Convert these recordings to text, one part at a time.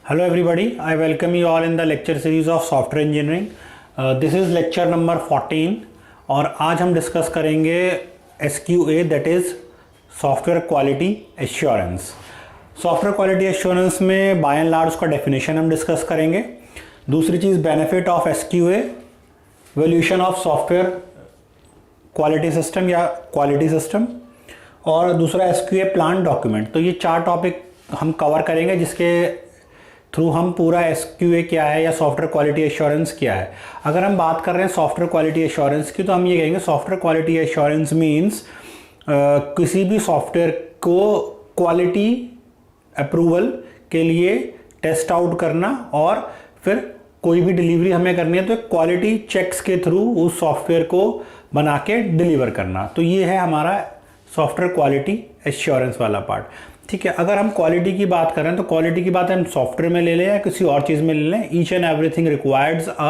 Hello everybody, I welcome you all in the lecture series of software engineering. This is lecture number 14 और आज हम discuss करेंगे SQA that is software quality assurance. Software quality assurance में by and large उसका definition हम discuss करेंगे। दूसरी चीज़ benefit of SQA, valuation of software quality system या क्वालिटी सिस्टम, और दूसरा SQA प्लान डॉक्यूमेंट। तो ये चार टॉपिक हम कवर करेंगे जिसके थ्रू हम पूरा SQA क्या है या सॉफ्टवेयर क्वालिटी एश्योरेंस क्या है। अगर हम बात कर रहे हैं सॉफ्टवेयर क्वालिटी एश्योरेंस की तो हम ये कहेंगे सॉफ्टवेयर क्वालिटी एश्योरेंस मीन्स किसी भी सॉफ्टवेयर को क्वालिटी अप्रूवल के लिए टेस्ट आउट करना और फिर कोई भी डिलीवरी हमें करनी है तो क्वालिटी चेक्स के थ्रू उस सॉफ्टवेयर को बना के डिलीवर करना। तो ये है हमारा सॉफ्टवेयर क्वालिटी एश्योरेंस वाला पार्ट। ठीक है, अगर हम क्वालिटी की बात करें तो क्वालिटी की बात हम सॉफ्टवेयर में ले लें या किसी और चीज़ में ले लें, each and everything requires a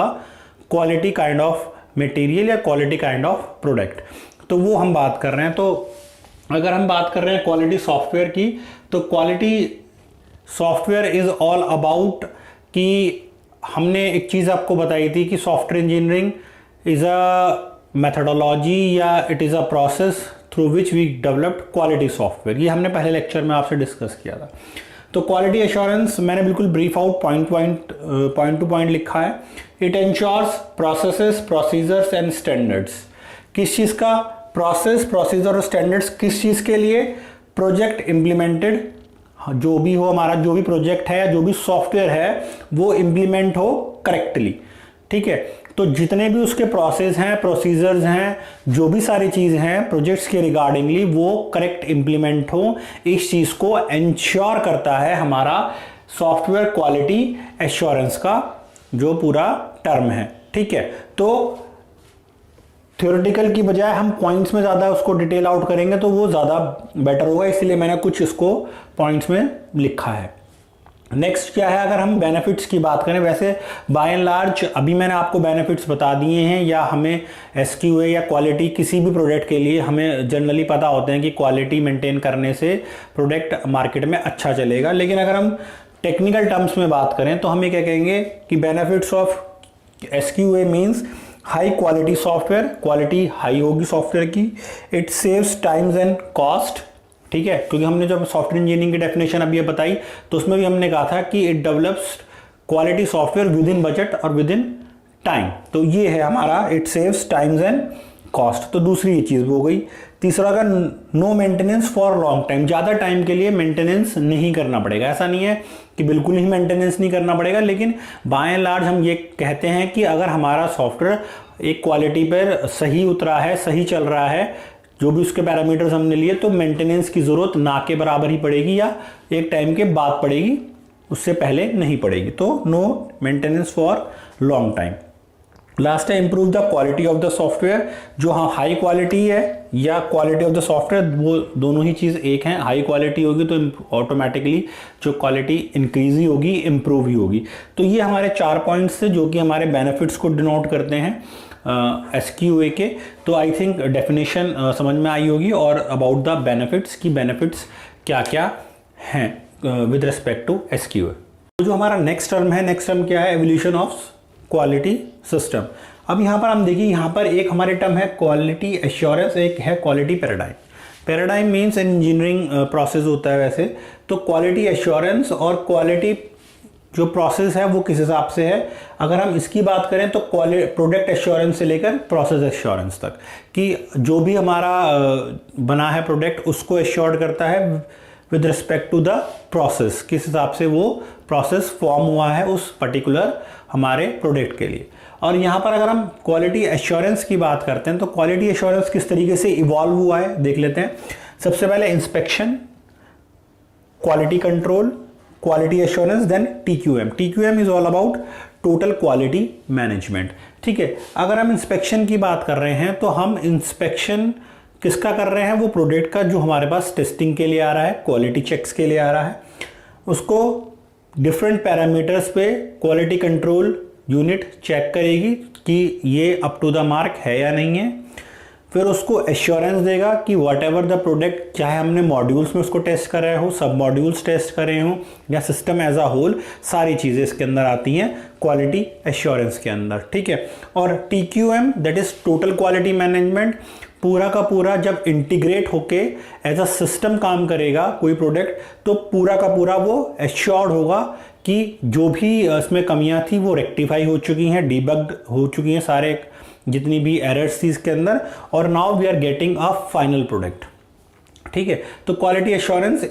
quality kind of material या क्वालिटी काइंड ऑफ प्रोडक्ट। तो वो हम बात कर रहे हैं। तो अगर हम बात कर रहे हैं क्वालिटी सॉफ्टवेयर की तो quality software is all about कि हमने एक चीज़ आपको बताई थी कि software engineering is a methodology या it is a process through which we developed quality software. ये हमने पहले लेक्चर में आपसे डिस्कस किया था। तो क्वालिटी एश्योरेंस मैंने बिल्कुल brief out point to point लिखा है। It ensures processes, procedures and standards. किस चीज़ का प्रोसेस, प्रोसीजर और स्टैंडर्ड्स किस चीज़ के लिए? प्रोजेक्ट इम्प्लीमेंटेड, जो भी हो हमारा जो भी प्रोजेक्ट है या जो भी सॉफ्टवेयर है वो इम्प्लीमेंट हो करेक्टली। ठीक है, तो जितने भी उसके प्रोसेस हैं, प्रोसीजर्स हैं, जो भी सारी चीज़ हैं प्रोजेक्ट्स के रिगार्डिंगली वो करेक्ट इम्प्लीमेंट हो, इस चीज़ को इंश्योर करता है हमारा सॉफ्टवेयर क्वालिटी एश्योरेंस का जो पूरा टर्म है। ठीक है, तो थ्योरेटिकल की बजाय हम पॉइंट्स में ज़्यादा उसको डिटेल आउट करेंगे तो वो ज़्यादा बेटर होगा, इसलिए मैंने कुछ इसको पॉइंट्स में लिखा है। नेक्स्ट क्या है, अगर हम बेनिफिट्स की बात करें, वैसे बाय एंड लार्ज अभी मैंने आपको बेनिफिट्स बता दिए हैं, या हमें SQA या क्वालिटी किसी भी प्रोडक्ट के लिए हमें जनरली पता होते हैं कि क्वालिटी मेंटेन करने से प्रोडक्ट मार्केट में अच्छा चलेगा। लेकिन अगर हम टेक्निकल टर्म्स में बात करें तो हम ये क्या कहेंगे कि benefits of SQA means high quality software, quality high होगी सॉफ्टवेयर की। It saves times and cost. ठीक है, क्योंकि हमने जब सॉफ्टवेयर इंजीनियरिंग की डेफिनेशन अभी बताई तो उसमें भी हमने कहा था कि it develops quality software within budget और विद इन टाइम। तो ये है हमारा it saves times and cost. तो दूसरी ये चीज़ हो गई। तीसरा का no maintenance for long time, ज़्यादा टाइम के लिए मेंटेनेंस नहीं करना पड़ेगा। ऐसा नहीं है कि बिल्कुल ही मेंटेनेंस नहीं करना पड़ेगा, लेकिन बाय एंड लार्ज हम ये कहते हैं कि अगर हमारा सॉफ्टवेयर एक क्वालिटी पर सही उतरा है, सही चल रहा है, जो भी उसके पैरामीटर्स हमने लिए, तो मेंटेनेंस की ज़रूरत ना के बराबर ही पड़ेगी या एक टाइम के बाद पड़ेगी, उससे पहले नहीं पड़ेगी। तो no maintenance for long time. Last है improve the quality of the software. जो हाँ हाई क्वालिटी है या क्वालिटी ऑफ द सॉफ्टवेयर, वो दोनों ही चीज़ एक हैं। हाई क्वालिटी होगी तो ऑटोमेटिकली जो क्वालिटी इंक्रीज ही होगी, इम्प्रूव ही होगी। तो ये हमारे 4 पॉइंट्स थे जो कि हमारे बेनिफिट्स को डिनोट करते हैं SQA के। तो आई थिंक डेफिनेशन समझ में आई होगी और about the benefits key benefits क्या क्या हैं विद रिस्पेक्ट टू SQA। तो जो हमारा नेक्स्ट टर्म है, नेक्स्ट टर्म क्या है? Evolution of quality system. अब यहाँ पर हम देखिए, यहाँ पर एक हमारे टर्म है क्वालिटी एश्योरेंस, एक है quality paradigm. Paradigm means engineering process होता है वैसे। तो क्वालिटी एश्योरेंस और क्वालिटी जो प्रोसेस है वो किस हिसाब से है? अगर हम इसकी बात करें तो प्रोडक्ट एश्योरेंस से लेकर प्रोसेस एश्योरेंस तक, कि जो भी हमारा बना है प्रोडक्ट उसको एश्योर्ड करता है with respect to the process, किस हिसाब से वो प्रोसेस फॉर्म हुआ है उस पर्टिकुलर हमारे प्रोडक्ट के लिए। और यहाँ पर अगर हम क्वालिटी एश्योरेंस की बात करते हैं तो क्वालिटी एश्योरेंस किस तरीके से इवॉल्व हुआ है देख लेते हैं। सबसे पहले inspection, quality control, quality assurance, then TQM। TQM is all about total quality management. ठीक है, अगर हम इंस्पेक्शन की बात कर रहे हैं तो हम इंस्पेक्शन किसका कर रहे हैं? वो प्रोडक्ट का जो हमारे पास टेस्टिंग के लिए आ रहा है, क्वालिटी चेक्स के लिए आ रहा है, उसको डिफरेंट पैरामीटर्स पे क्वालिटी कंट्रोल यूनिट चेक करेगी कि ये अप टू द मार्क है या नहीं है। फिर उसको एश्योरेंस देगा कि वट एवर द प्रोडक्ट, चाहे हमने मॉड्यूल्स में उसको टेस्ट कर रहे हो, सब मॉड्यूल्स टेस्ट कर रहे हो या सिस्टम एज अ होल, सारी चीज़ें इसके अंदर आती हैं क्वालिटी एश्योरेंस के अंदर, ठीक है। और TQM that is total quality management, पूरा का पूरा जब इंटीग्रेट होके एज अ सिस्टम काम करेगा कोई प्रोडक्ट, तो पूरा का पूरा वो एश्योर्ड होगा कि जो भी इसमें कमियां थी वो रेक्टिफाई हो चुकी हैं, डीबग्ड हो चुकी हैं सारे जितनी भी एरर्स थी इसके अंदर, और now we are getting a final product, ठीक है। तो क्वालिटी एश्योरेंस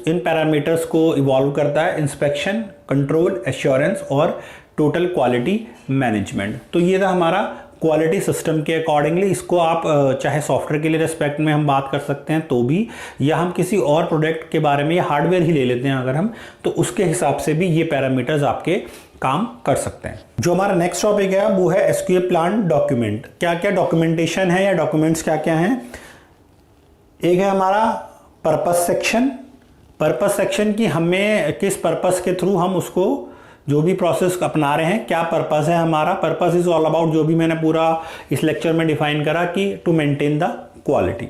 इन पैरामीटर्स को इवॉल्व करता है, इंस्पेक्शन, कंट्रोल, एश्योरेंस और टोटल क्वालिटी मैनेजमेंट। तो ये था हमारा क्वालिटी सिस्टम के अकॉर्डिंगली। इसको आप चाहे सॉफ्टवेयर के लिए रिस्पेक्ट में हम बात कर सकते हैं तो भी, या हम किसी और प्रोडक्ट के बारे में या हार्डवेयर ही ले लेते हैं अगर हम, तो उसके हिसाब से भी ये पैरामीटर्स आपके काम कर सकते हैं। जो हमारा नेक्स्ट टॉपिक है वो है SQA प्लान डॉक्यूमेंट। क्या क्या डॉक्यूमेंटेशन है या डॉक्यूमेंट्स क्या क्या हैं। एक है हमारा पर्पस सेक्शन। पर्पस सेक्शन की हमें किस पर्पस के थ्रू हम उसको जो भी प्रोसेस अपना रहे हैं, क्या पर्पस है हमारा। पर्पस इज ऑल अबाउट, जो भी मैंने पूरा इस लेक्चर में डिफाइन करा कि टू मेंटेन द क्वालिटी।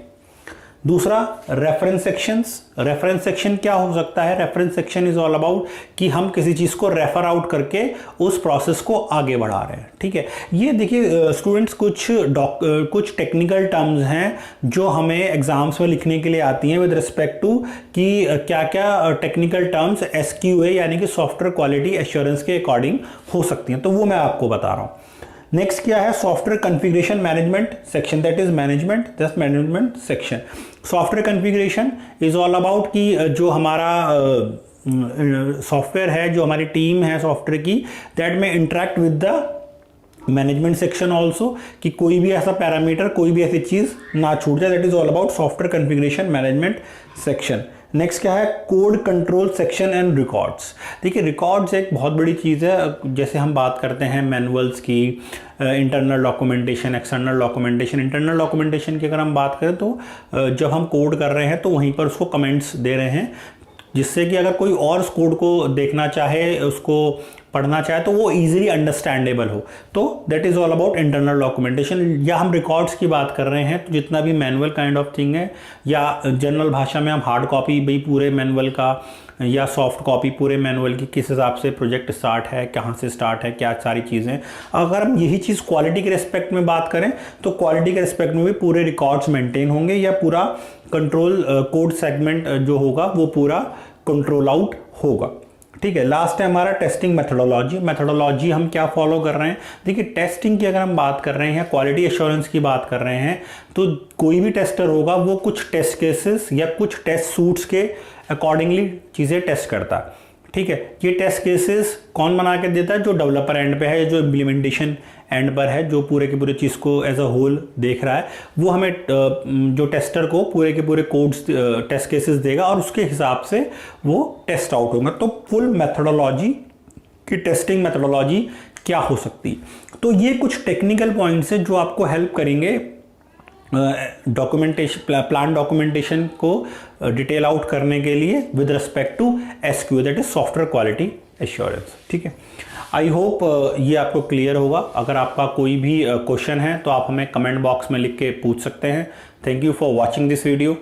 दूसरा रेफरेंस सेक्शंस। रेफरेंस सेक्शन क्या हो सकता है। Reference section is all about कि हम किसी चीज़ को रेफर आउट करके उस प्रोसेस को आगे बढ़ा रहे हैं, ठीक है। ये देखिए स्टूडेंट्स, कुछ टेक्निकल टर्म्स हैं जो हमें एग्जाम्स में लिखने के लिए आती हैं विद रिस्पेक्ट टू कि क्या क्या टेक्निकल टर्म्स SQA यानी कि सॉफ्टवेयर क्वालिटी एश्योरेंस के अकॉर्डिंग हो सकती हैं, तो वो मैं आपको बता रहा हूँ। नेक्स्ट क्या है, software configuration management section, that is management section. Software configuration is all about कि जो हमारा सॉफ्टवेयर है, जो हमारी टीम है सॉफ्टवेयर की, दैट में interact with the management section also, कि कोई भी ऐसा पैरामीटर, कोई भी ऐसी चीज़ ना छूट जाए। That is all about software configuration management section. Next क्या है, code control section and records. देखिए रिकॉर्ड्स एक बहुत बड़ी चीज़ है। जैसे हम बात करते हैं मैनुअल्स की, internal documentation, external documentation. Internal documentation की अगर हम बात करें तो जब हम कोड कर रहे हैं तो वहीं पर उसको कमेंट्स दे रहे हैं, जिससे कि अगर कोई और उस कोड को देखना चाहे, उसको पढ़ना चाहे, तो वो इजीली अंडरस्टैंडेबल हो। तो that is all about internal documentation. या हम रिकॉर्ड्स की बात कर रहे हैं तो जितना भी मैनुअल काइंड ऑफ थिंग है, या जनरल भाषा में हम हार्ड कॉपी भी पूरे मैनुअल का, या सॉफ्ट कॉपी पूरे मैनुअल की, किस हिसाब से प्रोजेक्ट स्टार्ट है, कहाँ से स्टार्ट है, क्या सारी चीज़ें। अगर हम यही चीज़ क्वालिटी के रिस्पेक्ट में बात करें तो क्वालिटी के रिस्पेक्ट में भी पूरे रिकॉर्ड्स मेंटेन होंगे, या पूरा कंट्रोल कोड सेगमेंट जो होगा वो पूरा कंट्रोल आउट होगा, ठीक है। लास्ट है हमारा टेस्टिंग मेथोडोलॉजी। मेथोडोलॉजी हम क्या फॉलो कर रहे हैं। देखिए टेस्टिंग की अगर हम बात कर रहे हैं, क्वालिटी एश्योरेंस की बात कर रहे हैं, तो कोई भी टेस्टर होगा वो कुछ टेस्ट केसेस या कुछ टेस्ट सूट्स के अकॉर्डिंगली चीज़ें टेस्ट करता है, ठीक है। ये टेस्ट केसेस कौन बना के देता है, जो डेवलपर एंड पे है, जो इम्प्लीमेंटेशन एंड पर है, जो पूरे के पूरे चीज़ को एज अ होल देख रहा है, वो हमें जो टेस्टर को पूरे के पूरे कोड्स टेस्ट केसेस देगा और उसके हिसाब से वो टेस्ट आउट होगा। तो फुल मेथोडोलॉजी की टेस्टिंग मेथोडोलॉजी क्या हो सकती है। तो ये कुछ टेक्निकल पॉइंट्स हैं जो आपको हेल्प करेंगे डॉक्यूमेंटेशन, प्लान डॉक्यूमेंटेशन को डिटेल आउट करने के लिए with respect to SQA, that is software quality assurance, ठीक है। आई होप ये आपको क्लियर होगा। अगर आपका कोई भी क्वेश्चन है तो आप हमें कमेंट बॉक्स में लिख के पूछ सकते हैं। Thank you for watching this video.